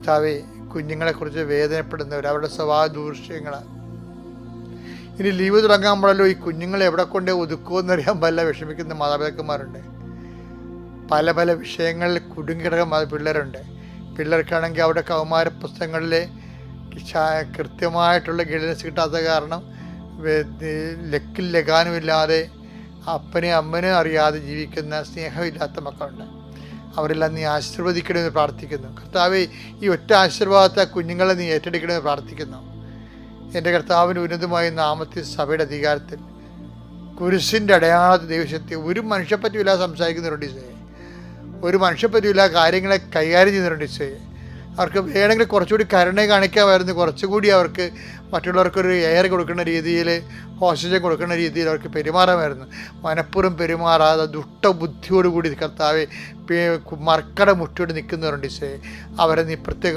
കർത്താവെ, കുഞ്ഞുങ്ങളെക്കുറിച്ച് വേദനപ്പെടുന്നവർ, അവരുടെ സ്വഭാവ ദൂഷ്യങ്ങൾ, ഇനി ലീവ് തുടങ്ങാൻ ഈ കുഞ്ഞുങ്ങളെ എവിടെ കൊണ്ടേ ഒതുക്കുമെന്നറിയാൻ പല വിഷമിക്കുന്ന മാതാപിതാക്കന്മാരുണ്ട്. പല പല വിഷയങ്ങളിൽ കുടുങ്ങിക്കിടക്കുന്ന പിള്ളേരുണ്ട്. പിള്ളേർക്കാണെങ്കിൽ അവിടെ കൗമാര പുസ്തകങ്ങളിൽ കൃത്യമായിട്ടുള്ള ഗൈഡൻസ് കിട്ടാത്ത കാരണം ലക്കിൽ ലഗാനുമില്ലാതെ അപ്പനെ അമ്മനെ അറിയാതെ ജീവിക്കുന്ന സ്നേഹമില്ലാത്ത മക്കളുണ്ട്. അവരെല്ലാം നീ ആശീർവദിക്കണമെന്ന് പ്രാർത്ഥിക്കുന്നു. കർത്താവെ, ഈ ഒറ്റ ആശീർവാദത്തെ കുഞ്ഞുങ്ങളെ നീ ഏറ്റെടുക്കണമെന്ന് പ്രാർത്ഥിക്കുന്നു. എൻ്റെ കർത്താവിന് ഉന്നതമായ നാമത്തിൽ സഭയുടെ അധികാരത്തിൽ കുരിശിൻ്റെ അടയാളത്തിൽ ദൈവശക്തി ഒരു മനുഷ്യപ്പറ്റിയില്ല സംസാരിക്കുന്നുണ്ട് ഈശോയെ. ഒരു മനുഷ്യപ്പറ്റിയില്ല കാര്യങ്ങളെ കൈകാര്യം ചെയ്യുന്നുണ്ട് ഈശോയെ. അവർക്ക് വേണമെങ്കിൽ കുറച്ചുകൂടി കരുണ കാണിക്കാമായിരുന്നു. കുറച്ചുകൂടി അവർക്ക് മറ്റുള്ളവർക്കൊരു എയർ കൊടുക്കുന്ന രീതിയിൽ, ഓക്സിജൻ കൊടുക്കുന്ന രീതിയിൽ അവർക്ക് പെരുമാറാമായിരുന്നു. മനഃപൂർവ്വം പെരുമാറാതെ ദുഷ്ടബുദ്ധിയോടുകൂടി കർത്താവെ മർക്കട മുറ്റോട് നിൽക്കുന്നവരുണ്ട് ഈശോയെ. അവരെ നീ പ്രത്യേക